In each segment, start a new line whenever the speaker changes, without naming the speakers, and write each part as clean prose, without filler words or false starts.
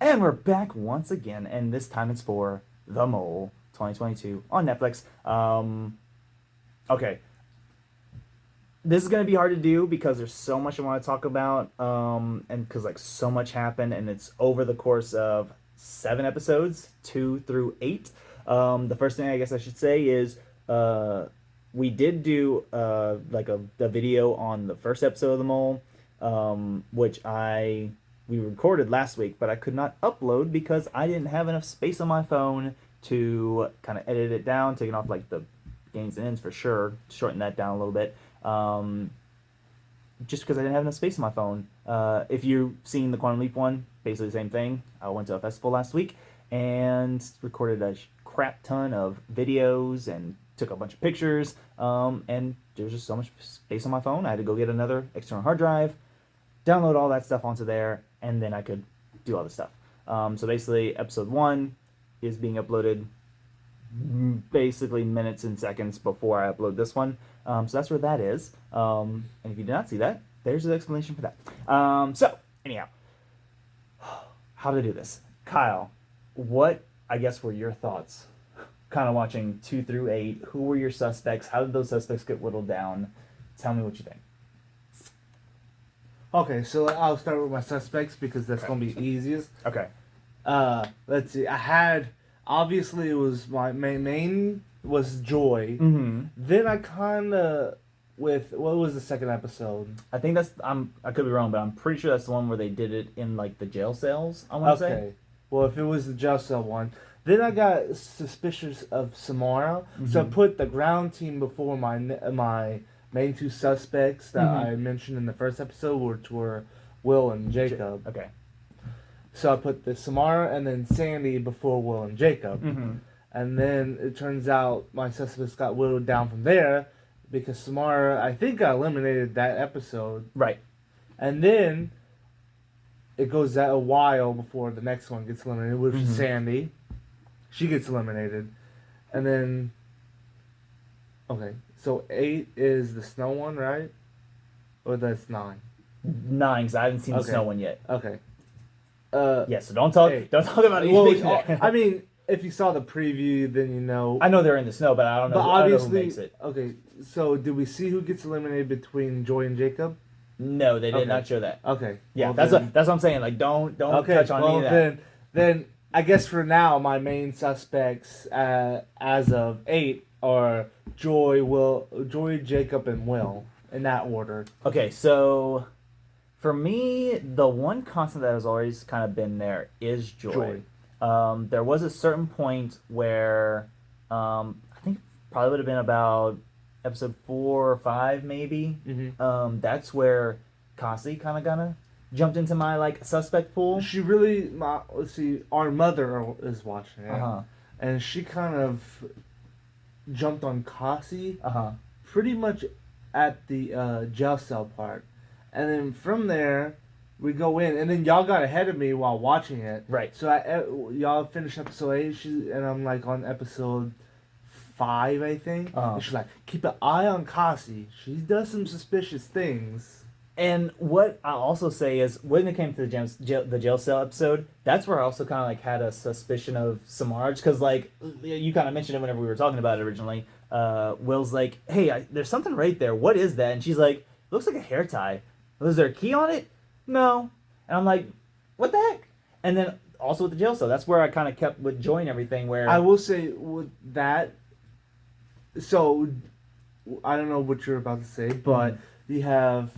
And we're back once again, and this time it's for The Mole 2022 on Netflix. Okay. This is going to be hard to do because there's so much I want to talk about, and because like so much happened, and it's over the course of 7 episodes, 2 through 8. The first thing I guess I should say is we did do like a video on the first episode of The Mole, which we recorded last week, but I could not upload because I didn't have enough space on my phone to kind of edit it down, taking off like the gains and ends for sure, shorten that down a little bit. Just because I didn't have enough space on my phone. If you've seen the Quantum Leap one, basically the same thing. I went to a festival last week and recorded a crap ton of videos and took a bunch of pictures. And there was just so much space on my phone. I had to go get another external hard drive, download all that stuff onto there, and then I could do all this stuff. So basically, episode 1 is being uploaded basically minutes and seconds before I upload this one. So that's where that is. And if you did not see that, there's an explanation for that. So, anyhow, how to do this. Kyle, what, I guess, were your thoughts? Kind of watching 2 through 8. Who were your suspects? How did those suspects get whittled down? Tell me what you think.
Okay, so I'll start with my suspects because that's going to be easiest.
Okay.
Let's see. Obviously it was my main was Joy.
Mm-hmm.
Then I kind of, what was the second episode?
I think I could be wrong, but I'm pretty sure that's the one where they did it in like the jail cells, I want to say.
Well, if it was the jail cell one. Then I got suspicious of Samara.
Mm-hmm.
So I put the ground team before my main 2 suspects that I mentioned in the first episode, which were Will and Jacob.
Okay.
So I put the Samara and then Sandy before Will and Jacob.
Mm-hmm.
And then it turns out my suspects got whittled down from there because Samara, I think, got eliminated that episode.
Right.
And then it goes a while before the next one gets eliminated, which is Sandy. She gets eliminated. And then, okay, so 8 is the snow one, right? Or that's 9?
9, because I haven't seen the snow one yet.
Okay.
Yeah, so don't talk about anything.
I mean, if you saw the preview, then you know.
I know they're in the snow, but I don't know.
But
I don't know
obviously,
who makes it.
Okay. So, did we see who gets eliminated between Joy and Jacob?
No, they did not show that.
Okay.
Yeah,
well,
that's what I'm saying. Like, don't touch on any of that.
Then I guess for now, my main suspects as of 8 are Joy, Jacob, and Will in that order.
Okay, so for me, the one constant that has always kind of been there is Joy. There was a certain point where I think probably would have been about episode 4 or 5 maybe.
Mm-hmm.
That's where Cassie kind of jumped into my like suspect pool.
She really, let's see, our mother is watching it, and she kind of jumped on Cassie pretty much at the jail cell part. And then from there, we go in, and then y'all got ahead of me while watching it.
Right.
So y'all finished episode 8, and I'm like on episode 5, I think. And she's like, keep an eye on Cassie. She does some suspicious things.
And what I'll also say is, when it came to the jail cell episode, that's where I also kind of like had a suspicion of Samara, because like you kind of mentioned it whenever we were talking about it originally. Will's like, hey, there's something right there. What is that? And she's like, it looks like a hair tie. Was there a key on it? No. And I'm like, what the heck? And then also with the jail cell, that's where I kind of kept with Joy and everything. Where
I will say with that, so I don't know what you're about to say, but you have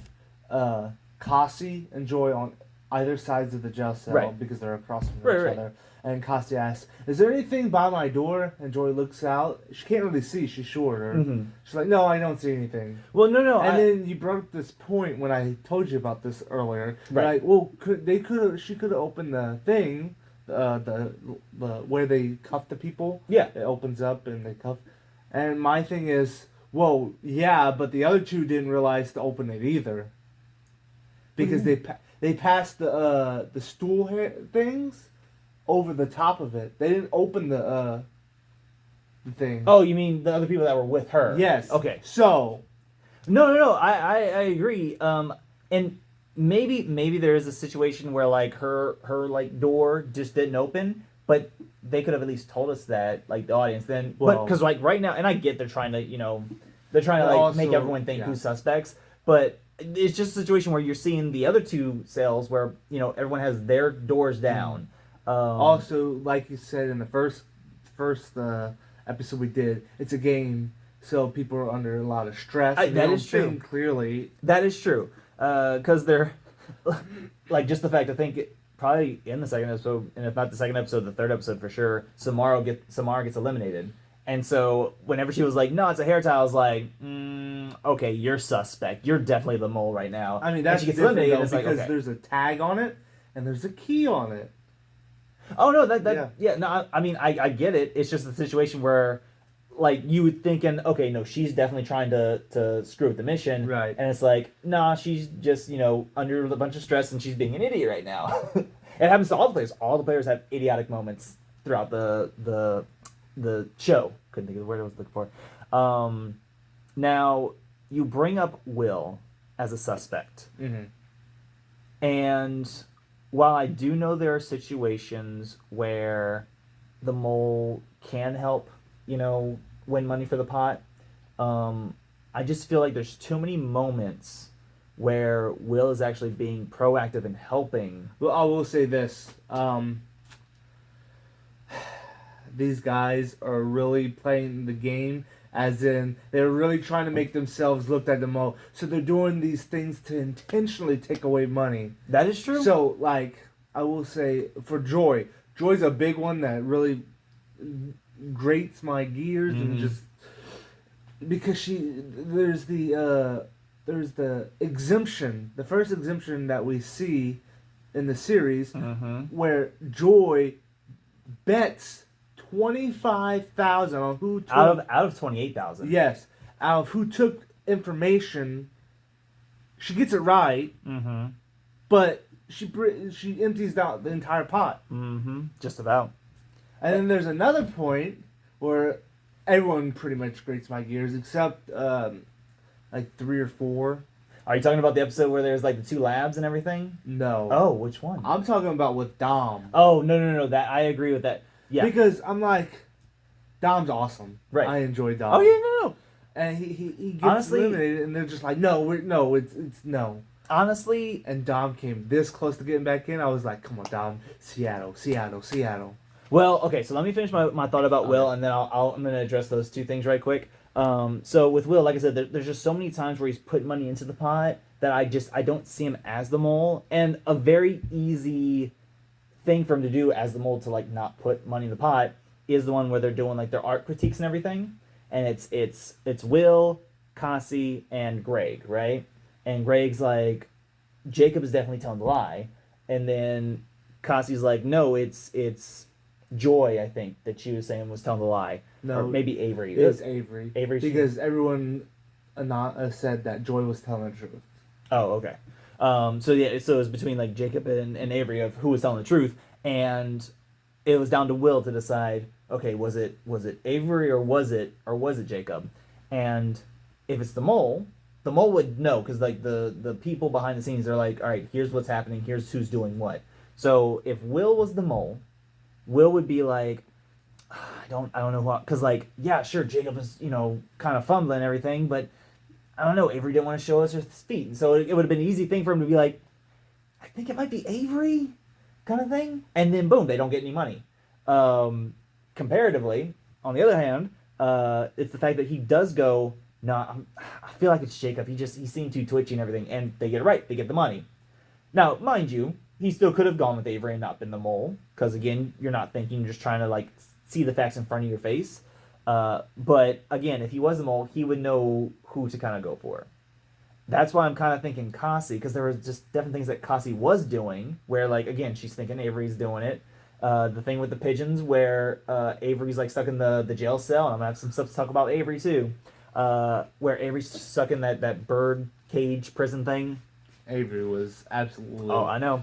Cassie and Joy on either sides of the jail cell because they're across from each other. And Cassie asks, "Is there anything by my door?" And Joy looks out. She can't really see. She's shorter. She's like, "No, I don't see anything."
Well, no.
And then you brought up this point when I told you about this earlier.
Right.
Like, well, she could have opened the thing, the where they cuff the people.
Yeah.
It opens up and they cuff. And my thing is, well, yeah, but the other 2 didn't realize to open it either. Because they passed the stool things over the top of it. They didn't open the thing.
Oh, you mean the other people that were with her?
Yes.
Okay.
So.
No. I agree. And maybe there is a situation where like her like door just didn't open, but they could have at least told us that, like the audience. Then, but
Well,
because like right now, and I get they're trying to they're trying to
but
like make
also,
everyone think
yeah.
who's suspects, but it's just a situation where you're seeing the other two cells where everyone has their doors
Mhm.
down.
Also, like you said in the first episode we did, it's a game, so people are under a lot of stress and they
That
don't
is true.
think clearly.
That is true. Because they're like just the fact I think probably in the second episode, and if not the second episode, the third episode for sure, Samara gets eliminated. And so whenever she was like, "No, it's a hair tie," I was like, "Okay, you're suspect. You're definitely the mole right now."
I mean,
And
that's
she gets
different
eliminated.
though
And it's like,
because
okay,
there's a tag on it and there's a key on it.
oh no, that
Yeah.
that yeah, no, I mean, I get it. It's just a situation where like you would thinking, okay, no, she's definitely trying to screw with the mission,
Right.
and it's like, nah, she's just under a bunch of stress and she's being an idiot right now. It happens to all the players. All the players have idiotic moments throughout the show. Couldn't think of the word I was looking for. Now you bring up Will as a suspect,
Mm-hmm.
and while I do know there are situations where the mole can help, win money for the pot, um, I just feel like there's too many moments where Will is actually being proactive and helping.
Well, I will say this: these guys are really playing the game, as in they're really trying to make themselves look like the most. So they're doing these things to intentionally take away money.
That is true.
So, like, I will say for Joy's a big one that really grates my gears and just because there's the exemption, the first exemption that we see in the series where Joy bets 25,000 on who took
out of 28,000.
yes, out of who took information. She gets it right, but she empties out the entire pot.
Just about.
And then there's another point where everyone pretty much grates my gears except like 3 or 4.
Are you talking about the episode where there's like the two labs and everything?
No.
Oh, which one?
I'm talking about with Dom.
Oh, no. That I agree with that. Yeah.
Because I'm like, Dom's awesome.
Right.
I enjoy Dom.
Oh yeah, no.
And he gets
Honestly,
eliminated, and they're just like, it's no.
Honestly,
And Dom came this close to getting back in. I was like, come on, Dom, Seattle.
well, okay. So let me finish my thought about Will, and then I'm gonna address those two things right quick. So with Will, like I said, there's just so many times where he's put money into the pot that I don't see him as the mole, and a very easy thing for him to do as the mole to like not put money in the pot is the one where they're doing like their art critiques and everything, and it's Will, Cassie, and Greg, right? And Greg's like, Jacob is definitely telling the lie, and then Cassie's like, no, it's Joy, I think that she was saying was telling the lie,
No,
or maybe Avery.
it was Avery.
Avery,
because everyone said that Joy was telling the truth.
Oh, okay. So yeah, so it was between like Jacob and Avery of who was telling the truth, and it was down to Will to decide. Okay, was it Avery or was it Jacob? And if it's the mole would know because like the people behind the scenes they're like, all right, here's what's happening, here's who's doing what. So if Will was the mole, Will would be like, I don't know who, because like yeah, sure, Jacob is kind of fumbling and everything, but I don't know, Avery didn't want to show us his feet. So it would have been an easy thing for him to be like, I think it might be Avery, kind of thing. And then boom, they don't get any money. Comparatively, on the other hand, it's the fact that he does go, no, I feel like it's Jacob. He seemed too twitchy and everything. And they get it right. They get the money. Now, mind you, he still could have gone with Avery and not been the mole. Because again, you're not thinking, you're just trying to like see the facts in front of your face. But again, if he was the mole, he would know who to kind of go for. That's why I'm kind of thinking Cassie, because there was just different things that Cassie was doing, where like again she's thinking Avery's doing it. The thing with the pigeons, where Avery's like stuck in the jail cell, and I'm gonna have some stuff to talk about Avery too. Where Avery's stuck in that bird cage prison thing.
Avery was absolutely.
Oh, I know.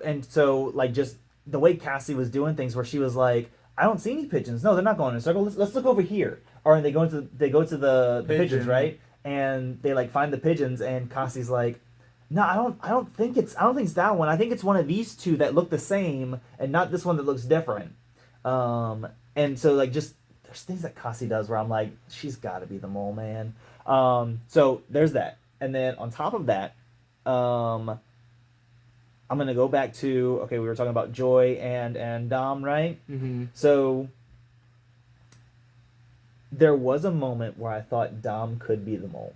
And so like just the way Cassie was doing things, where she was like, I don't see any pigeons. No, they're not going in a circle. Let's look over here. Or they go to the pigeons, right? And they like find the pigeons, and Cassie's like, No, I don't think it's that one. I think it's one of these two that look the same, and not this one that looks different. And so like just there's things that Cassie does where I'm like, she's got to be the mole man. So there's that, and then on top of that, um, I'm gonna go back to okay, we were talking about Joy and Dom, right?
Mm-hmm.
So there was a moment where I thought Dom could be the mole.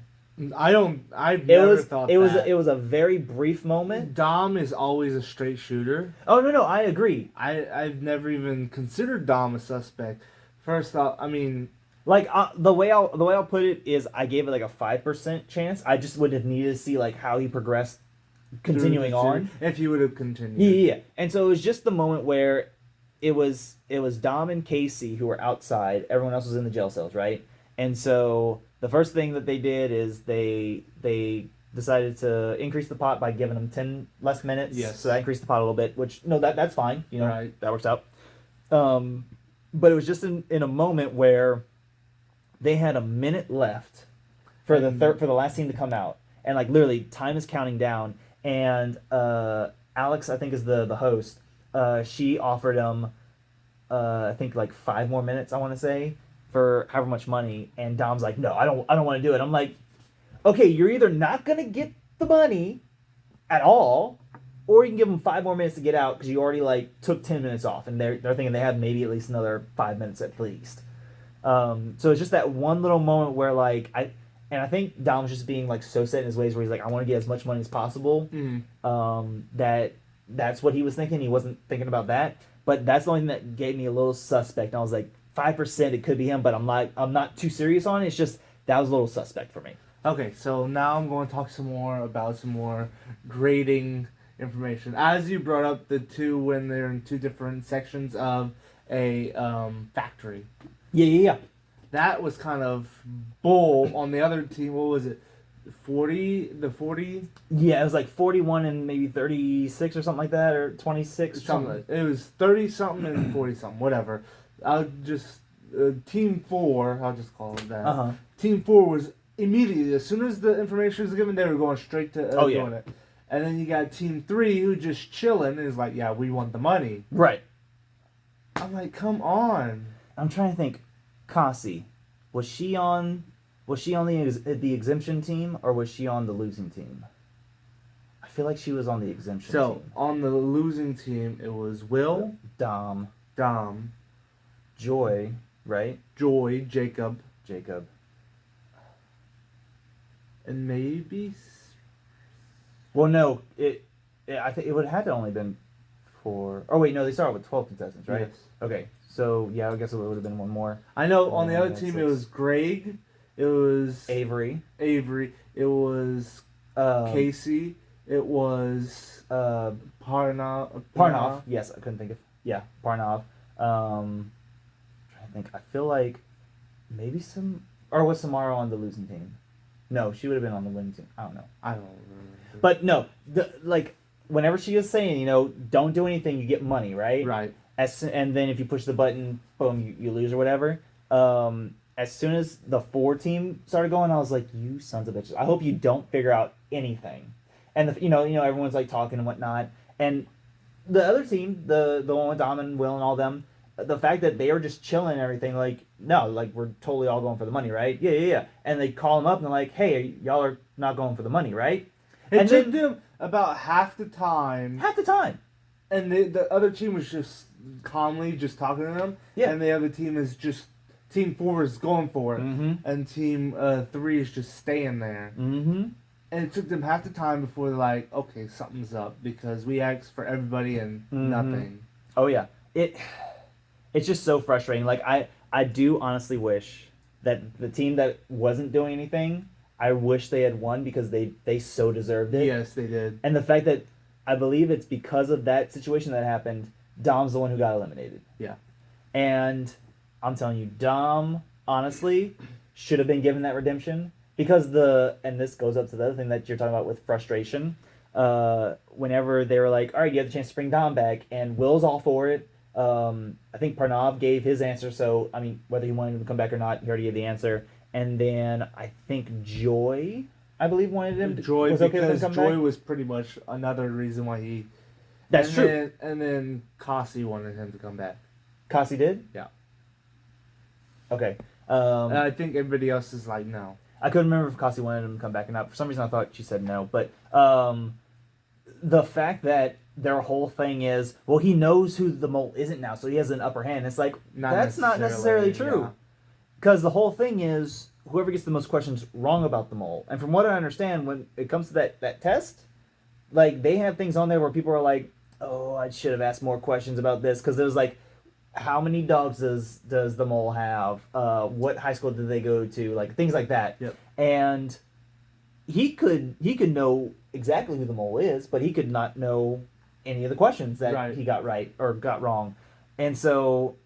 I've never thought that.
It was a very brief moment.
Dom is always a straight shooter.
Oh no, I agree.
I've never even considered Dom a suspect. First off, I mean,
Like the way I'll put it is I gave it like a 5% chance. I just would have needed to see like how he progressed continuing on.
if he would have continued.
Yeah. And so it was just the moment where it was Dom and Casey who were outside. Everyone else was in the jail cells, right? And so the first thing that they did is they decided to increase the pot by giving them 10 less minutes.
Yes.
So that increased the pot a little bit, which no that's fine. You know,
Right.
that works out. But it was just in a moment where they had a minute left for for the last team to come out, and like literally time is counting down, and Alex, I think, is the host. She offered him I think like 5 more minutes, I want to say, for however much money, and Dom's like, no, I don't want to do it. I'm like, okay, you're either not gonna get the money at all, or you can give them 5 more minutes to get out because you already like took 10 minutes off, and they're thinking they have maybe at least another 5 minutes at least. So it's just that one little moment where like I think Dom was just being like so set in his ways where he's like, I want to get as much money as possible. That's what he was thinking. He wasn't thinking about that. But that's the only thing that gave me a little suspect. And I was like, 5% it could be him, but I'm not too serious on it. It's just that was a little suspect for me.
Okay, so now I'm going to talk some more grading information. As you brought up the two when they're in two different sections of a factory.
Yeah.
That was kind of bull on the other team. What was it? 40? The 40?
Yeah, it was like 41 and maybe 36 or something like that, or 26.
Something. It was 30 something and 40 something, whatever. I'll just. Team 4, I'll just call it that.
Uh-huh.
Team 4 was immediately, as soon as the information was given, they were going straight to doing it. And then you got Team 3 who just chilling and is like, yeah, we want the money.
Right.
I'm like, come on.
I'm trying to think. Cassie, was she on the exemption team or was she on the losing team? I feel like she was on the exemption team.
So on the losing team, it was Will,
Dom, Joy, right?
Joy, Jacob, and maybe.
Well, no, I think it would have had to only been 4. Oh wait, no, they started with 12 contestants, right?
Yes.
Okay, so yeah, I guess it would have been one more.
I know on the other team it was Greg, it was
Avery,
it was Casey, it was Parnov.
Yes, I couldn't think of Parnov. Trying to think. I feel like maybe was Samara on the losing team? No, she would have been on the winning team. I don't know.
I don't remember.
But no, whenever she was saying, don't do anything, you get money, right?
Right.
And then if you push the button, boom, you lose or whatever. As soon as the 4 team started going, I was like, you sons of bitches. I hope you don't figure out anything. And everyone's like talking and whatnot. And the other team, the one with Dom and Will and all them, the fact that they were just chilling and everything, like, no, like, we're totally all going for the money, right? Yeah. And they call them up and they're like, hey, y'all are not going for the money, right?
It took them about half the time. And the other team was just calmly just talking to them.
Yeah.
And the other team is just, Team 4 is going for it.
Mm-hmm.
And Team 3 is just staying there.
Mm-hmm.
And it took them half the time before they're like, okay, something's up. Because we asked for everybody and nothing.
Oh, yeah. It's just so frustrating. Like, I do honestly wish that the team that wasn't doing anything, I wish they had won because they so deserved it.
Yes, they did.
And the fact that I believe it's because of that situation that happened, Dom's the one who got eliminated.
Yeah.
And I'm telling you, Dom, honestly, should have been given that redemption because and this goes up to the other thing that you're talking about with frustration. Whenever they were like, all right, you have the chance to bring Dom back, and Will's all for it. I think Parnov gave his answer, so, I mean, whether he wanted him to come back or not, he already gave the answer. And then I think Joy I believe, wanted him to,
Joy,
was okay with him
because
coming
Joy
back.
was pretty much another reason why he.
That's
and
true.
Then Kasi wanted him to come back.
Kasi did?
Yeah.
Okay.
And I think everybody else is like, no.
I couldn't remember if Kasi wanted him to come back or not. For some reason, I thought she said no. But the fact that their whole thing is, well, he knows who the mole isn't now, so he has an upper hand. It's like, that's not necessarily true.
Yeah.
Because the whole thing is, whoever gets the most questions wrong about the mole. And from what I understand, when it comes to that test, like, they have things on there where people are like, oh, I should have asked more questions about this. Because there's like, how many dogs does the mole have? What high school did they go to? Like, things like that.
Yep.
And he could know exactly who the mole is, but he could not know any of the questions that he got right or got wrong. And so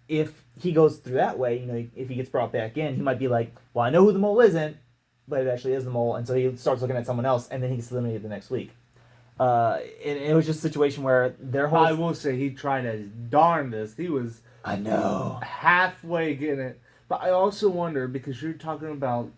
if he goes through that way, you know, if he gets brought back in, he might be like, well, I know who the mole isn't, but it actually is the mole. And so he starts looking at someone else, and then he gets eliminated the next week. It was just a situation where their whole...
I will say he tried his darndest. He was...
I know.
Halfway getting it. But I also wonder, because you're talking about...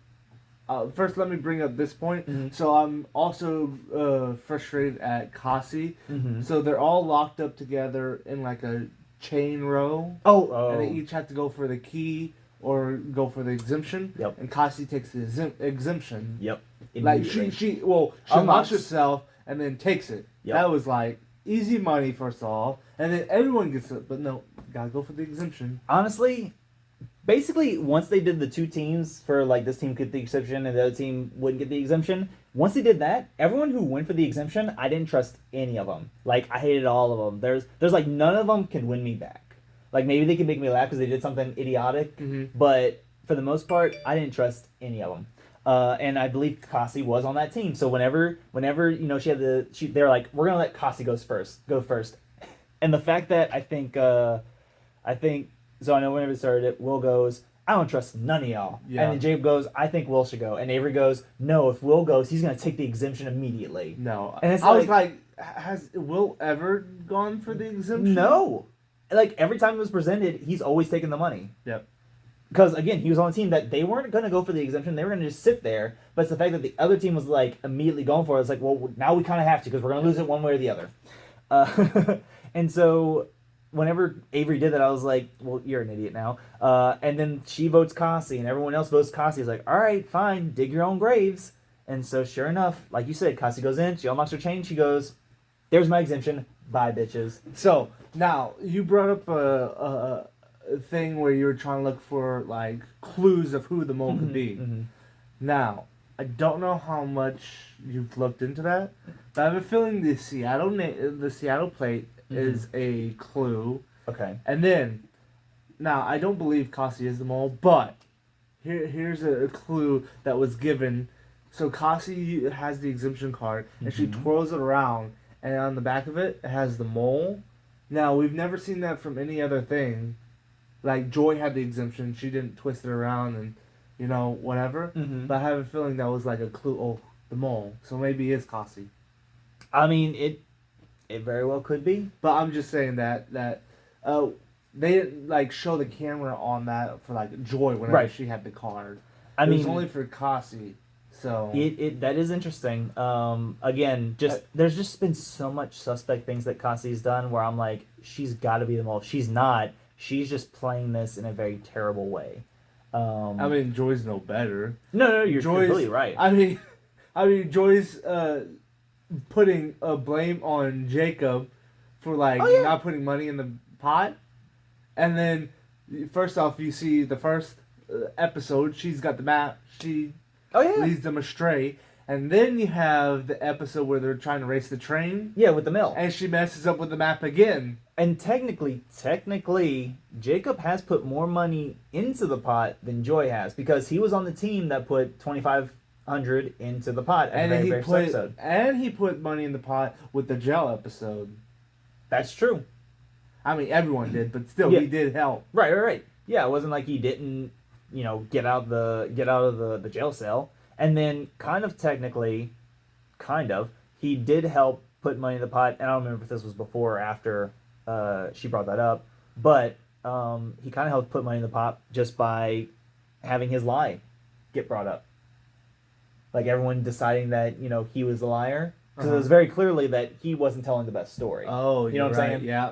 first, let me bring up this point.
Mm-hmm.
So I'm also frustrated at Kasi.
Mm-hmm.
So they're all locked up together in like a chain row.
Oh.
And they each have to go for the key or go for the exemption.
Yep.
And Kasi takes the exemption.
Yep.
Like she unlocks herself and then takes it.
Yep.
That was like easy money first of all, and then everyone gets it. But no, gotta go for the exemption.
Honestly, basically, once they did the two teams for like this team get the exemption and the other team wouldn't get the exemption, once they did that, everyone who went for the exemption, I didn't trust any of them. Like, I hated all of them. There's like none of them can win me back. Like, maybe they can make me laugh because they did something idiotic, but for the most part, I didn't trust any of them. And I believe Kasi was on that team. So whenever you know they're like, we're gonna let Kasi go first. And the fact that I think so I know whenever it started, Will goes, I don't trust none of y'all. Yeah. And then Jacob goes, I think Will should go. And Avery goes, no, if Will goes, he's gonna take the exemption immediately.
No, and I was like, has Will ever gone for the exemption?
No, like every time it was presented, he's always taking the money.
Yep.
Because, again, he was on a team that they weren't going to go for the exemption. They were going to just sit there. But it's the fact that the other team was, like, immediately going for it. It's like, well, now we kind of have to because we're going to lose it one way or the other. And so whenever Avery did that, I was like, well, you're an idiot now. And then she votes Kasi, and everyone else votes Kasi. It's like, all right, fine, dig your own graves. And so, sure enough, like you said, Kasi goes in. She unlocks her chain. She goes, there's my exemption. Bye, bitches.
So, now, you brought up a thing where you were trying to look for like clues of who the mole could be. Now, I don't know how much you've looked into that, but I have a feeling the Seattle plate is a clue.
Okay.
And then, now I don't believe Kasi is the mole, but here's a clue that was given. So Kasi has the exemption card, and she twirls it around, and on the back of it, it has the mole. Now, we've never seen that from any other thing. Like, Joy had the exemption. She didn't twist it around and, you know, whatever. But I have a feeling that was like a clue. Oh, the mole. So maybe it's Kasi.
I mean, it very well could be.
But I'm just saying that they didn't, like, show the camera on that for, like, Joy whenever she had the card. It was only for Kasi. So
that is interesting. Again, there's just been so much suspect things that Kasi's done where I'm like, she's got to be the mole. If she's not, she's just playing this in a very terrible way.
I mean, Joy's no better.
No, you're completely right.
I mean, Joy's putting a blame on Jacob for not putting money in the pot, and then first off, you see the first episode. She's got the map. She leads them astray. And then you have the episode where they're trying to race the train.
Yeah, with the mill.
And she messes up with the map again.
And technically, Jacob has put more money into the pot than Joy has because he was on the team that put $2,500 into the pot at the very first episode.
And he put money in the pot with the gel episode.
That's true.
I mean, everyone did, but still, he did help.
Right. Yeah, it wasn't like he didn't, get out of the jail cell. And then, he did help put money in the pot. And I don't remember if this was before or after she brought that up. But he kind of helped put money in the pot just by having his lie get brought up. like everyone deciding that he was the liar, because it was
Uh-huh.
very clearly that he wasn't telling the best story.
Oh,
You know
you're
what I'm
right.
saying?
Yeah.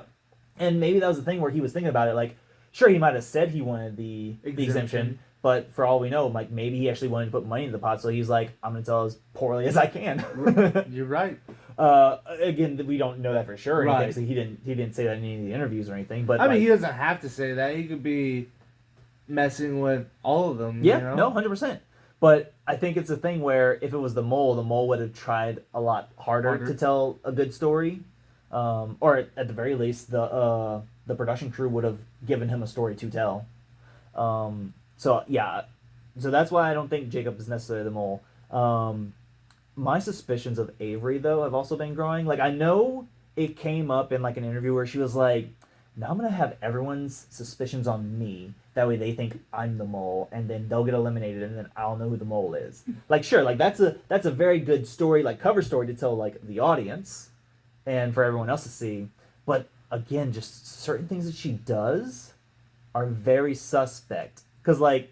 And maybe that was the thing where he was thinking about it. Like, sure, he might have said he wanted the exemption,
Exemption.
but for all we know, like maybe he actually wanted to put money in the pot. So he's like, I'm gonna tell as poorly as I can.
You're right.
Again, we don't know that for sure.
Right.
Anything. So he didn't say that in any of the interviews or anything. But
I mean,
like,
he doesn't have to say that. He could be messing with all of them.
yeah,
You know?
no, 100%. But I think it's a thing where if it was the mole would have tried a lot harder to tell a good story, or at the very least, the production crew would have given him a story to tell. So yeah, so that's why I don't think Jacob is necessarily the mole. My suspicions of Avery though have also been growing. Like I know it came up in like an interview where she was like, "Now I'm gonna have everyone's suspicions on me. That way they think I'm the mole, and then they'll get eliminated, and then I'll know who the mole is." Like sure, like that's a very good story, like cover story to tell like the audience, and for everyone else to see. But again, just certain things that she does are very suspect. Because like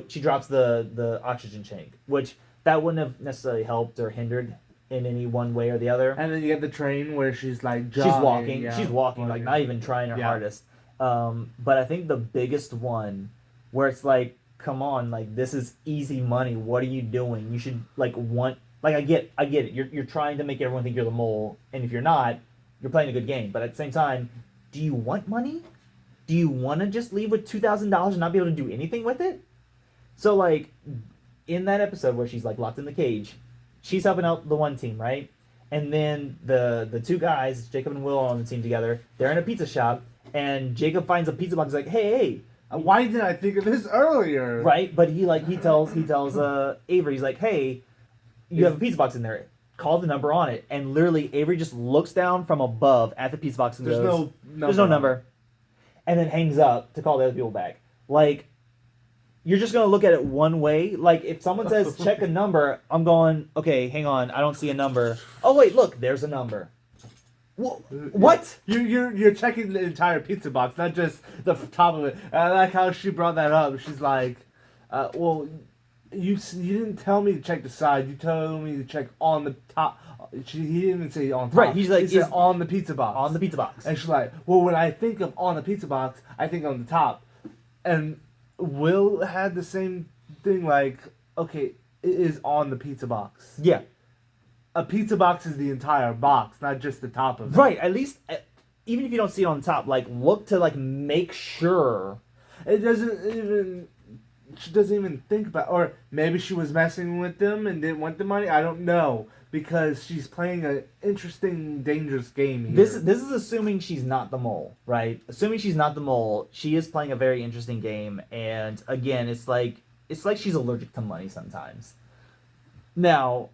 she drops the oxygen tank, which that wouldn't have necessarily helped or hindered in any one way or the other.
And then you get the train where she's like
She's
jogging.
walking.
Yeah,
She's walking, like not even trying her
Yeah.
hardest. But I think the biggest one, where it's like, come on, like this is easy money. What are you doing? You should like want. Like I get it. You're trying to make everyone think you're the mole, and if you're not, you're playing a good game. But at the same time, do you want money? Do you want to just leave with $2,000 and not be able to do anything with it? So like, in that episode where she's like locked in the cage, she's helping out the one team, right? And then the two guys, Jacob and Will, are on the team together. They're in a pizza shop, and Jacob finds a pizza box. Like, hey,
Why didn't I think of this earlier?
right? But he tells Avery, he's like, hey, you have a pizza box in there. Call the number on it. And literally, Avery just looks down from above at the pizza box and
There's
goes,
no number.
"There's no number," and then hangs up to call the other people back. Like, you're just gonna look at it one way. Like, if someone says check a number, I'm going, okay, hang on, I don't see a number. Oh wait, look, there's a number. What?
You're checking the entire pizza box, not just the top of it. I like how she brought that up. She's like, well, you didn't tell me to check the side. You told me to check on the top. He didn't even say on top.
Right, he's like,
he said on the pizza box.
On the pizza box.
And she's like, well, when I think of on the pizza box, I think on the top. And Will had the same thing. Like, okay, it is on the pizza box.
Yeah.
A pizza box is the entire box, not just the top of it.
Right. At least, even if you don't see it on top, like look to like make sure.
It doesn't even. She doesn't even think about. Or maybe she was messing with them and didn't want the money. I don't know, because she's playing an interesting, dangerous game here.
This is assuming she's not the mole, right? Assuming she's not the mole, she is playing a very interesting game, and again, it's like she's allergic to money sometimes. Now,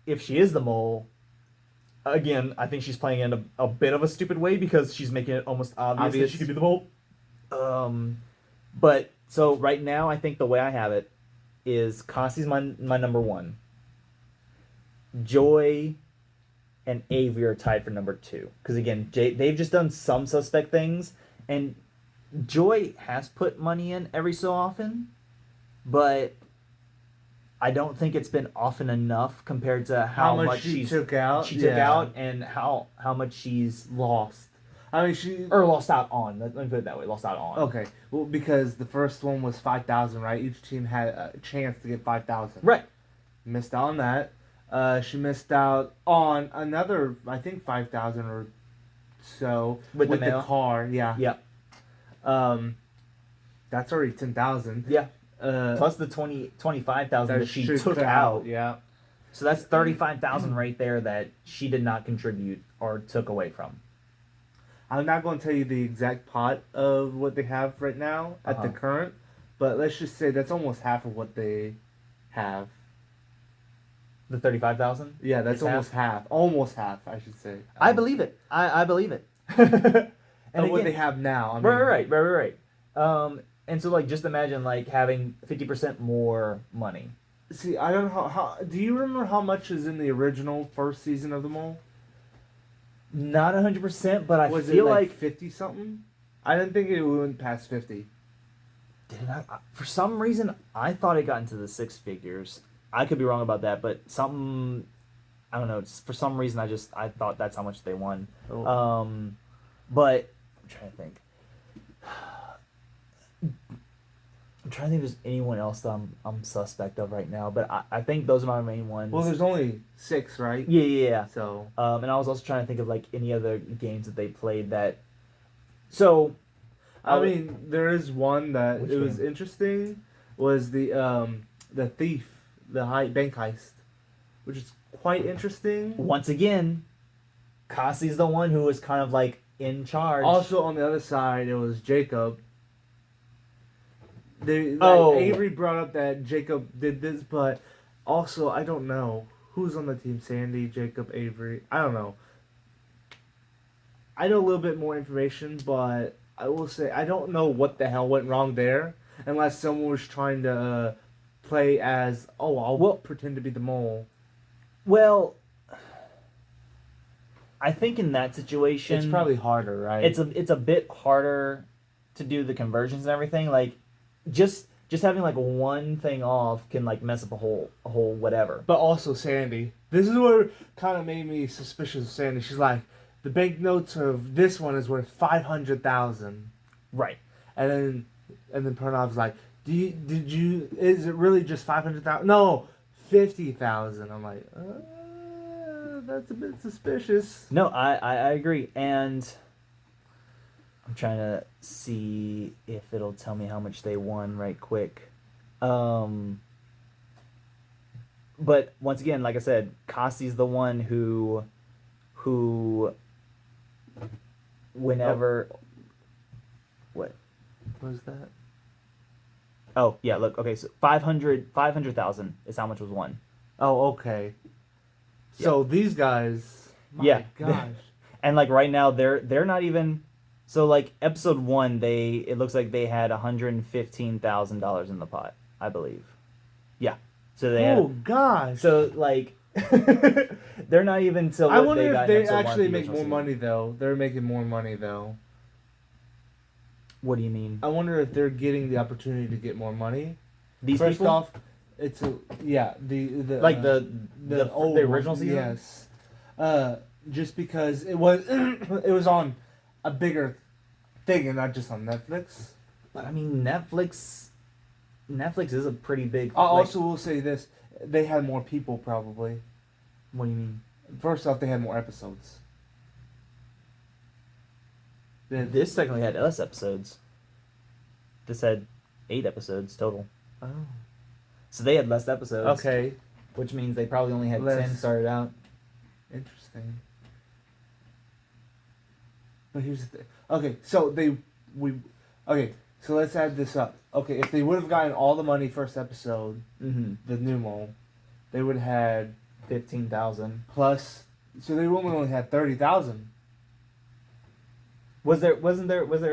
if she is the mole, again, I think she's playing in a bit of a stupid way because she's making it almost obvious that she could be the mole. But so right now, I think the way I have it is Cassie's my number one. Joy and Avery are tied for number two. Because again, they've just done some suspect things, and Joy has put money in every so often, but I don't think it's been often enough compared to how much
she took out.
She took out, and how much she's
lost. I mean, she
lost out on. Let me put it that way. Lost out on.
Okay, well, because the first one was 5,000, right? Each team had a chance to get 5,000.
Right.
Missed out on that. She missed out on another, I think, 5,000 or so
With
the car. Yeah.
Yeah.
That's already 10,000.
Yeah. Plus the 25,000 that she took out.
Yeah.
So that's 35,000 right there that she did not contribute or took away from.
I'm not going to tell you the exact pot of what they have right now at the current, but let's just say that's almost half of what they have.
The 35,000?
Yeah, that's almost half. Almost half, I should say.
I believe it. I believe it.
And what they have now. I mean,
Right. And so, like, just imagine, like, having 50% more money.
See, I don't know how. Do you remember how much is in the original first season of The Mole?
Not 100%, but I
Was
feel
it
like
50 something? I didn't think it went past 50.
Did it not? For some reason, I thought it got into the six figures. I could be wrong about that, but something I don't know. For some reason, I thought that's how much they won.
Oh.
But I'm trying to think. I'm trying to think if there's anyone else that I'm suspect of right now, but I think those are my main ones.
Well, there's only 6, right?
Yeah.
So.
And I was also trying to think of like any other games that they played that. So.
I mean, there is one that
Which
it was
game?
interesting. Was the thief, the bank heist, which is quite interesting.
Once again, Cassie's the one who was kind of like in charge.
Also, on the other side, it was Jacob.
Oh.
Avery brought up that Jacob did this, but also I don't know who's on the team. Sandy, Jacob, Avery. I don't know. I know a little bit more information, but I will say I don't know what the hell went wrong there, unless someone was trying to play as I'll pretend to be the mole.
Well, I think in that situation,
It's probably harder, right?
It's a bit harder to do the conversions and everything. Like, just having like one thing off can like mess up a whole whatever.
But also Sandy. This is what kind of made me suspicious of Sandy. She's like, the banknotes of this one is worth 500,000.
Right.
And then Pernov's like, is it really just 500,000? No, 50,000. I'm like, that's a bit suspicious.
No, I agree, and I'm trying to see if it'll tell me how much they won right quick. But once again, like I said, Cassie's the one who whenever what
was that?
Oh yeah, look, okay, so 500,000 is how much was won.
Oh, okay. So these guys, my gosh.
And like right now they're not even, so like episode 1 it looks like they had $115,000 in the pot, I believe. Yeah. So they
gosh.
So like they're not even to what
I wonder
they
if
got
they
in episode
actually
1
make more money though. They're making more money though.
What do you mean?
I wonder if they're getting the opportunity to get more money.
These
First
people?
off, it's the
like the original season.
Yes, just because it was it was on a bigger thing and not just on Netflix.
But I mean, Netflix is a pretty big.
I also will say this: they had more people probably.
What do you mean?
First off, they had more episodes.
This technically had less episodes. This had 8 episodes total.
Oh.
So they had less episodes.
Okay.
Which means they probably only had 10 started out.
Interesting. But here's the thing. Okay, so so let's add this up. Okay, if they would have gotten all the money first episode, the new mole, they would have had
15,000
plus. So they would have only had 30,000.
Was there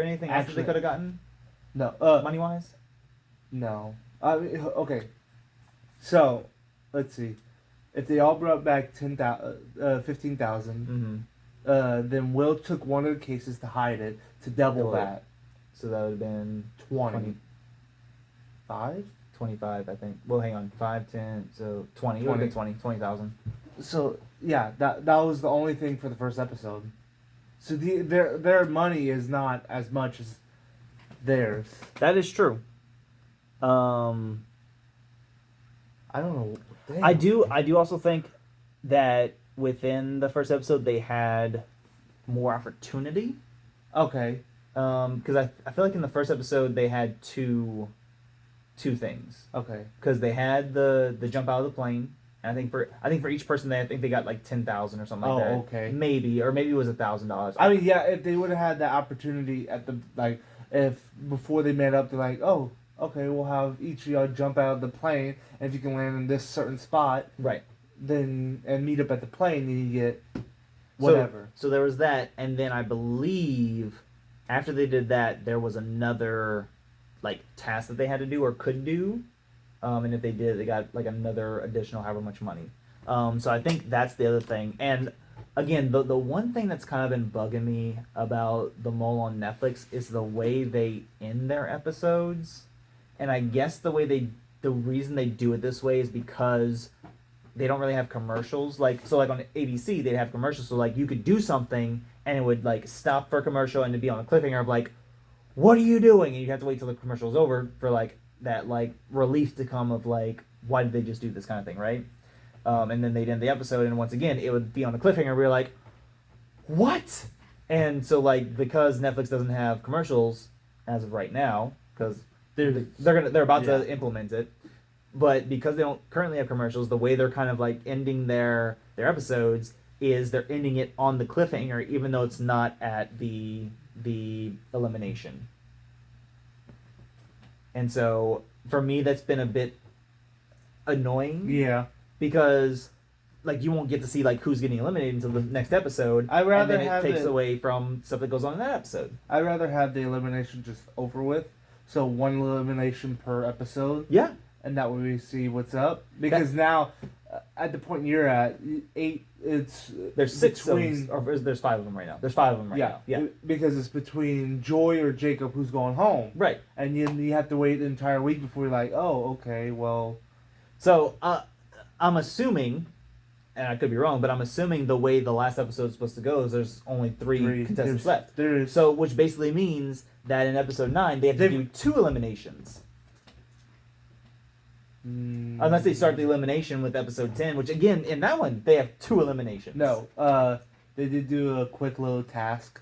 anything else that they could have gotten?
No.
Money wise?
No. Okay. So, let's see. If they all brought back 15,000, then Will took one of the cases to hide it to double that.
So that would have been
25,
I think. Well, hang on. 5, 10, so 20. 20,000.
So, yeah, that was the only thing for the first episode. So their money is not as much as theirs.
That is true.
I don't know. Damn.
I do also think that within the first episode they had more opportunity.
Okay.
Because I feel like in the first episode they had two things.
Okay.
Because they had the jump out of the plane. And I think for each person they got like 10,000 or something like that.
Oh, okay.
Maybe it was $1,000.
I mean, yeah, if they would have had that opportunity at the if before they met up, they're like, oh, okay, we'll have each of y'all jump out of the plane, and if you can land in this certain spot,
right,
then and meet up at the plane, then you get whatever.
So there was that, and then I believe after they did that, there was another like task that they had to do or could do. And if they did, they got like another additional however much money. So I think that's the other thing. And again, the one thing that's kind of been bugging me about The Mole on Netflix is the way they end their episodes. And I guess the way they the reason they do it this way is because they don't really have commercials. Like on ABC they'd have commercials, so like you could do something and it would like stop for a commercial and it'd be on a cliffhanger of like, what are you doing? And you have to wait till the commercial's over for like that like relief to come of like, why did they just do this kind of thing, right? And then they'd end the episode and once again it would be on a cliffhanger. We were like, what? And so like because Netflix doesn't have commercials as of right now, because they're about to implement it, but because they don't currently have commercials, the way they're kind of like ending their episodes is they're ending it on the cliffhanger, even though it's not at the elimination. And so for me, that's been a bit annoying.
Yeah.
Because like you won't get to see like who's getting eliminated until the next episode.
I'd rather
and then
have
it takes away from stuff that goes on in that episode.
I'd rather have the elimination just over with. So one elimination per episode.
Yeah.
And that way we see what's up. Because now, at the point you're at, 8, it's...
There's 6
between...
or there's 5 of them right now. There's 5 of them right now. Yeah.
Because it's between Joy or Jacob who's going home.
Right.
And you have to wait the entire week before you're like, oh, okay, well...
So, I'm assuming, and I could be wrong, but I'm assuming the way the last episode is supposed to go is there's only 3 contestants left. So, which basically means that in episode 9, they have to do 2 eliminations. Unless they start the elimination with episode 10, which again, in that one, they have 2 eliminations.
No, they did do a quick little task.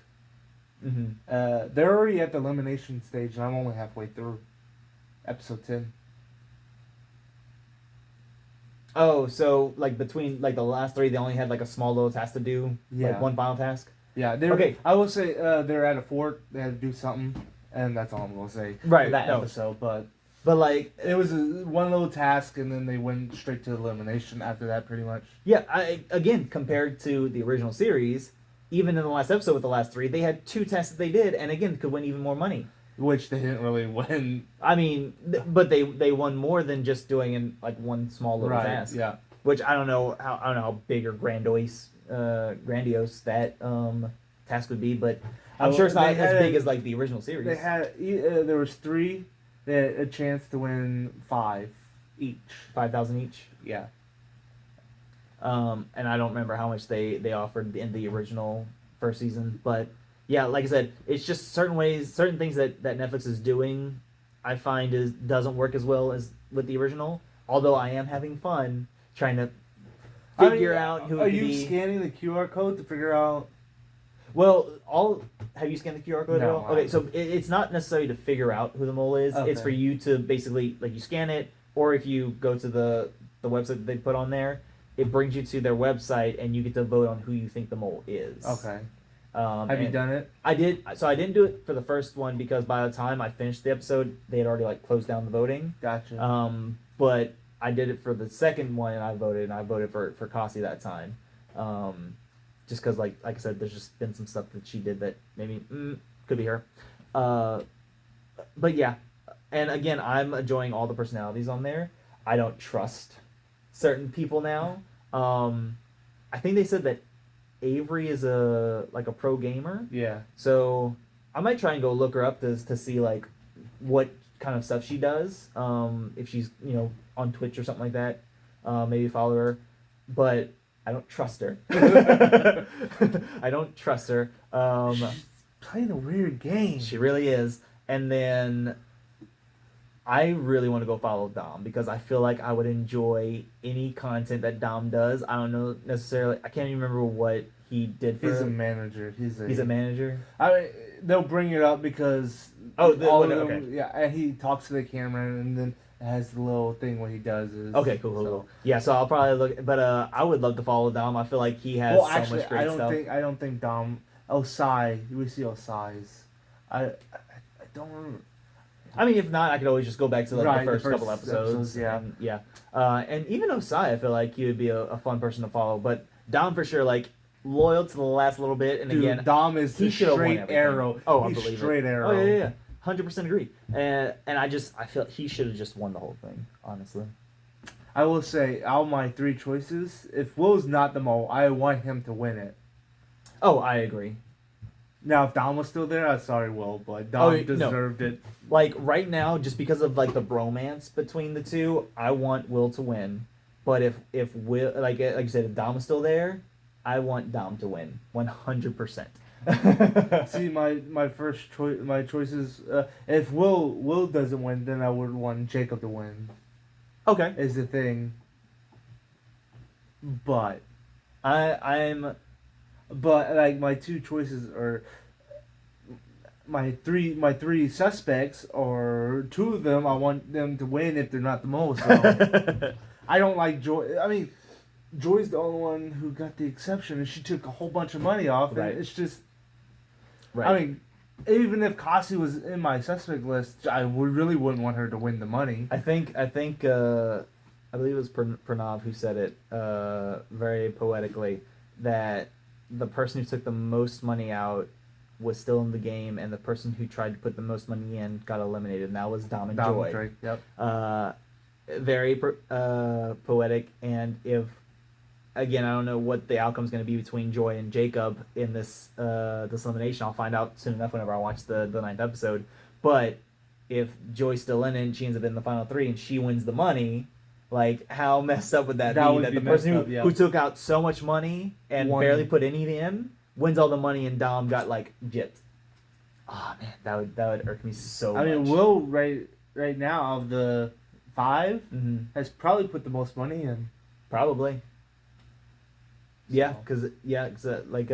Mm-hmm.
They're already at the elimination stage, and I'm only halfway through episode 10.
Oh, so like between like the last 3, they only had like a small little task to do, like one final task.
Yeah, okay. I will say they're at a fort. They had to do something, and that's all I'm gonna say.
Right.
That episode, but
like
it was one little task, and then they went straight to elimination after that, pretty much.
Yeah. Again, compared to the original series, even in the last episode with the last 3, they had 2 tests that they did, and again could win even more money.
Which they didn't really win.
I mean, but they won more than just doing like one small little task.
Yeah.
Which I don't know how big or grandiose that task would be, but I'm sure it's not as big as like the original series.
They had there was 3. They had a chance to win 5 each.
5,000 each.
Yeah.
And I don't remember how much they offered in the original first season, but. Yeah, like I said, it's just certain things that Netflix is doing, I find doesn't work as well as with the original. Although I am having fun trying to figure out who.
Are you scanning the QR code to figure out?
Well, have you scanned the QR code at all?
No.
Okay, so it's not necessarily to figure out who the mole is. Okay. It's for you to basically like you scan it, or if you go to the website that they put on there, it brings you to their website and you get to vote on who you think the mole is.
Okay. Have you done it?
I did. So I didn't do it for the first one because by the time I finished the episode, they had already like closed down the voting.
Gotcha.
But I did it for the second one, and I voted for Cassie that time. Just because like I said, there's just been some stuff that she did that maybe could be her. But yeah, and again, I'm enjoying all the personalities on there. I don't trust certain people now. I think they said that Avery is a pro gamer.
Yeah.
So I might try and go look her up to see like what kind of stuff she does. If she's on Twitch or something like that, maybe follow her. But I don't trust her. I don't trust her.
She's playing a weird game.
She really is. And then I really want to go follow Dom because I feel like I would enjoy any content that Dom does. I don't know necessarily. I can't even remember what he did for.
He's a manager. He's a
manager.
I mean, they'll bring it up because
okay.
Yeah, and he talks to the camera and then it has the little thing what he does is
okay, cool. Yeah, so I'll probably look, but I would love to follow Dom. I feel like he has so much great stuff.
I don't think Dom Osai. We see Osai's. I don't remember.
I mean, if not, I could always just go back to the first couple episodes.
Yeah.
And even Osai, I feel like he would be a fun person to follow. But Dom, for sure, like, loyal to the last little bit. And again,
Dom is the straight arrow.
Oh, unbelievable.
Straight arrow.
Oh, yeah. 100% agree. And I feel like he should have just won the whole thing, honestly.
I will say, out of my 3 choices, if Will's not the mole, I want him to win it.
Oh, I agree.
Now, if Dom was still there, I'm sorry, Will, but
Oh,
Dom
no.
deserved it.
Like right now, just because of like the bromance between the two, I want Will to win. But if Will, like you said, if Dom is still there, I want Dom to win 100%.
See, my first choice, my choices. If Will doesn't win, then I would want Jacob to win.
Okay.
Is the thing. But
I'm
like my two choices are my three suspects, or two of them I want them to win if they're not the most. So I don't like Joy. I mean, Joy's the only one who got the exception, and she took a whole bunch of money off. And
Right.
it's just,
right.
I mean, even if Kasi was in my suspect list, I really wouldn't want her to win the money.
I believe it was Pranav who said it very poetically that the person who took the most money out was still in the game, and the person who tried to put the most money in got eliminated, and that was Dom and Joy.
Drake, yep.
Very poetic, and if again, I don't know what the outcome's going to be between Joy and Jacob in this elimination. I'll find out soon enough whenever I watch the ninth episode. But if Joy's still in it and she ends up in the final three and she wins the money, like how messed up would that be?
Would
That
be
the person
up, yeah.
who took out so much money and barely put any in wins all the money and Dom got like gypped. Oh man, that would irk me so much.
I mean, Will right now of the 5 has probably put the most money in.
Probably. Yeah, because like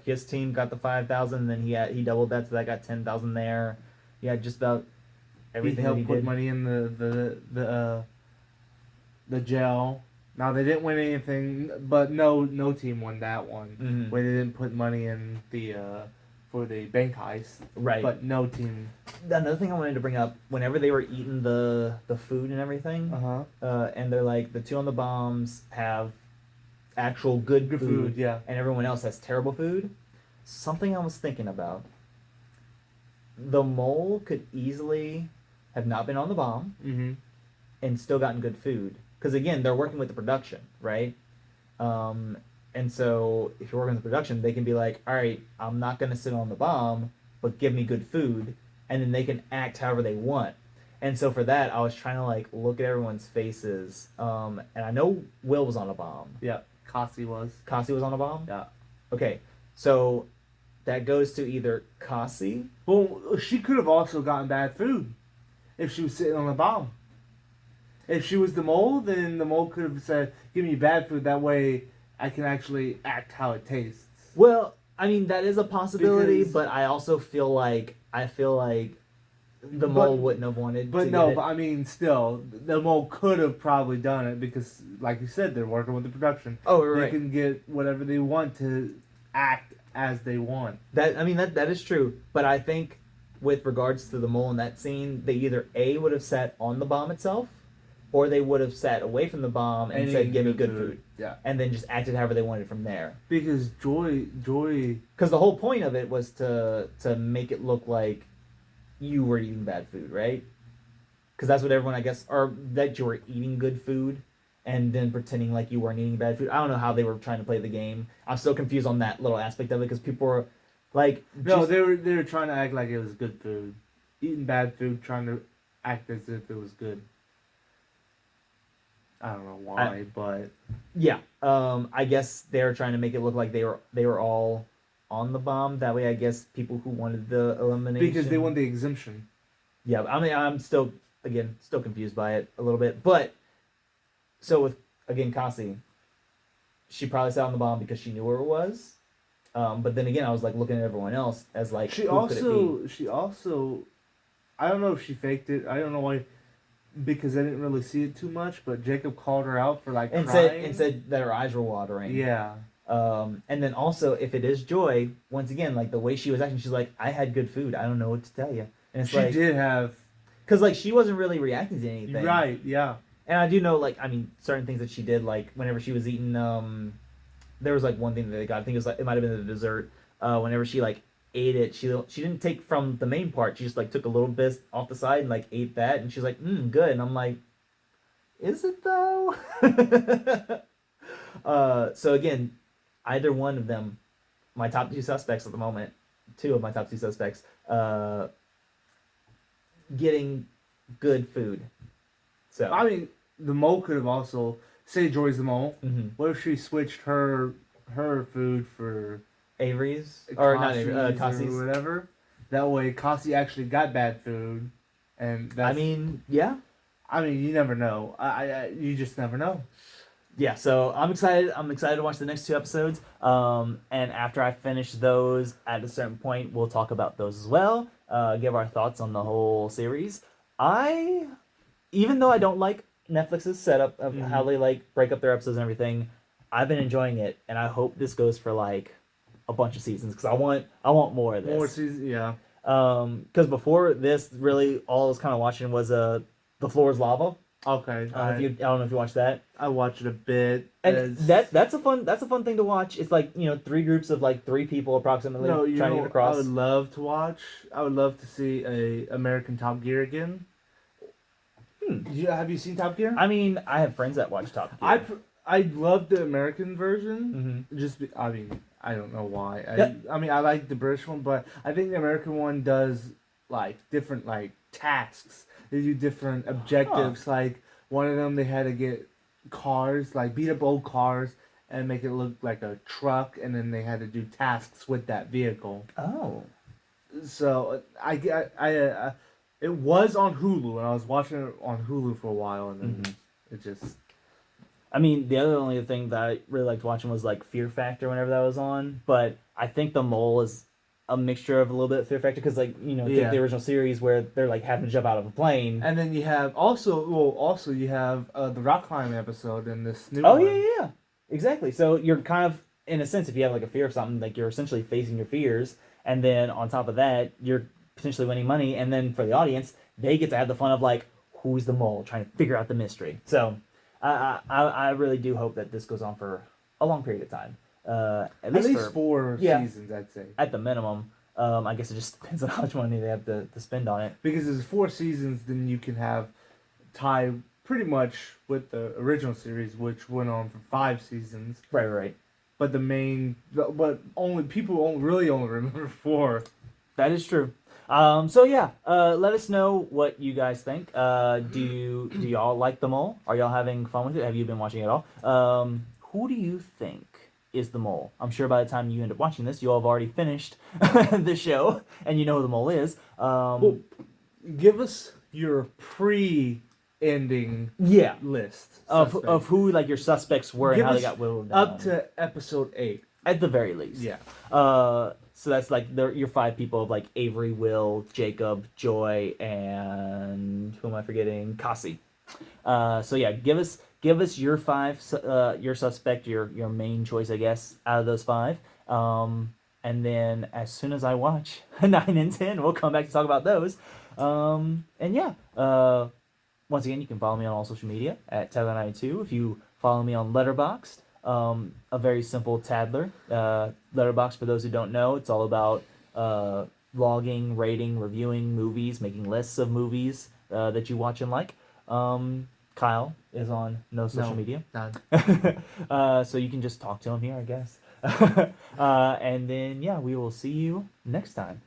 his team got the 5,000, then he doubled that, so that got 10,000 there. Yeah, just about everything.
He helped put
did.
money in the gel. Now they didn't win anything, but no team won that one. Where they didn't put money in the for the bank heist.
Right.
But no team.
Another thing I wanted to bring up: whenever they were eating the food and everything, and they're like the two on the bombs have actual good food,
yeah,
and everyone else has terrible food. Something I was thinking about: the mole could easily have not been on the bomb and still gotten good food, because again, they're working with the production, right? And so if you're working with the production, they can be like, all right, I'm not going to sit on the bomb, but give me good food, and then they can act however they want. And so for that, I was trying to like look at everyone's faces, and I know Will was on a bomb.
Yeah. Kasi was.
Kasi was on a bomb?
Yeah.
Okay, so that goes to either Kasi.
Well, she could have also gotten bad food if she was sitting on a bomb. If she was the mole, then the mole could have said, give me bad food, that way I can actually act how it tastes.
Well, I mean, that is a possibility, but I also feel like the mole wouldn't have wanted to
no,
get it.
but I mean, still, the mole could have probably done it because, like you said, they're working with the production.
Oh, right.
They can get whatever they want to act as they want.
That is true, but I think with regards to the mole in that scene, they either A, would have sat on the bomb itself, or they would have sat away from the bomb and said, give me good food.
Yeah.
And then just acted however they wanted from there.
Because Joy...
Because the whole point of it was to make it look like you were eating bad food, right? Because that's what everyone, I guess, or that you were eating good food and then pretending like you weren't eating bad food. I don't know how they were trying to play the game. I'm still confused on that little aspect of it because people were like...
No, they were trying to act like it was good food. Eating bad food, trying to act as if it was good. I don't know why, but...
Yeah, I guess they were trying to make it look like they were all on the bomb. That way, I guess people who wanted the elimination...
Because they want the exemption.
Yeah, I mean, I'm still confused by it a little bit. But, so with, again, Kasi, she probably sat on the bomb because she knew where it was. But then again, I was like looking at everyone else as like,
She also, I don't know if she faked it. I don't know why, because I didn't really see it too much. But Jacob called her out for like crying.
And said that her eyes were watering.
Yeah.
And then also, if it is Joy, once again, like the way she was acting, she's like, I had good food. I don't know what to tell you. And it's
she
like,
did have,
because like she wasn't really reacting to anything.
Right. Yeah.
And I do know, like, I mean, certain things that she did, like whenever she was eating, there was like one thing that they got. I think it was like, it might have been the dessert. Whenever she like ate it, she didn't take from the main part. She just like took a little bit off the side and like ate that, and she's like, good. And I'm like, is it though? So again, either one of them, my top two suspects at the moment, two of my top two suspects getting good food. So
I mean, the mole could have also say Joy's the mole.
mm-hmm.
What if she switched her food for
Avery's or not Avery,
Cassie's
Cassie's
or whatever? That way, Cassie actually got bad food, and that's.
I mean, yeah.
I mean, you never know. You just never know.
Yeah, so I'm excited. I'm excited to watch the next two episodes. And after I finish those, at a certain point, we'll talk about those as well. Give our thoughts on the whole series. Even though I don't like Netflix's setup of how they like break up their episodes and everything, I've been enjoying it, and I hope this goes for like a bunch of seasons because I want more of this.
More seasons, yeah.
Because before this, really all I was kind of watching was The Floor is Lava.
Okay.
I don't know if you watched that.
I watched it a bit.
And that's a fun thing to watch. It's like, three groups of like three people approximately trying to get across.
I would love to watch. I would love to see a American Top Gear again. Have you seen Top Gear?
I mean, I have friends that watch Top Gear.
I love the American version.
Mm-hmm.
I mean, I don't know why. I mean, I like the British one, but I think the American one does like different like tasks. They do different objectives. Huh. Like one of them, they had to get cars, like beat up old cars, and make it look like a truck, and then they had to do tasks with that vehicle.
Oh.
So I it was on Hulu, and I was watching it on Hulu for a while, and then it just.
I mean, the only thing that I really liked watching was like Fear Factor whenever that was on, but I think The Mole is a mixture of a little bit of Fear Factor because, like, take the original series where they're like having to jump out of a plane,
and then you have you have the rock climbing episode in this new.
Oh one. Yeah, exactly. So you're kind of, in a sense, if you have like a fear of something, like you're essentially facing your fears, and then on top of that, you're potentially winning money, and then for the audience, they get to have the fun of like, who's the mole, trying to figure out the mystery. So I really do hope that this goes on for a long period of time. At least
4 seasons, I'd say.
At the minimum. I guess it just depends on how much money they have to spend on it.
Because it's 4 seasons, then you can have tie pretty much with the original series, which went on for 5 seasons.
Right.
But people really only remember 4.
That is true. Let us know what you guys think. Do y'all like The Mole? Are y'all having fun with it? Have you been watching it at all? Who do you think is the mole? I'm sure by the time you end up watching this, you'll have already finished the show and you know who the mole is.
Well, give us your pre-ending list
of who like your suspects were and how they got whittled down.
Up to episode 8.
At the very least.
Yeah.
So that's like your 5 people of like Avery, Will, Jacob, Joy, and who am I forgetting? Cassie. Give us your 5, your suspect, your main choice, I guess, out of those 5. And then as soon as I watch 9 and 10, we'll come back to talk about those. Once again, you can follow me on all social media at Tadler92. If you follow me on Letterboxd, a very simple Tadler. Letterboxd, for those who don't know, it's all about logging, rating, reviewing movies, making lists of movies that you watch and like. Kyle is on no social media.
None.
So you can just talk to him here, I guess. And then, we will see you next time.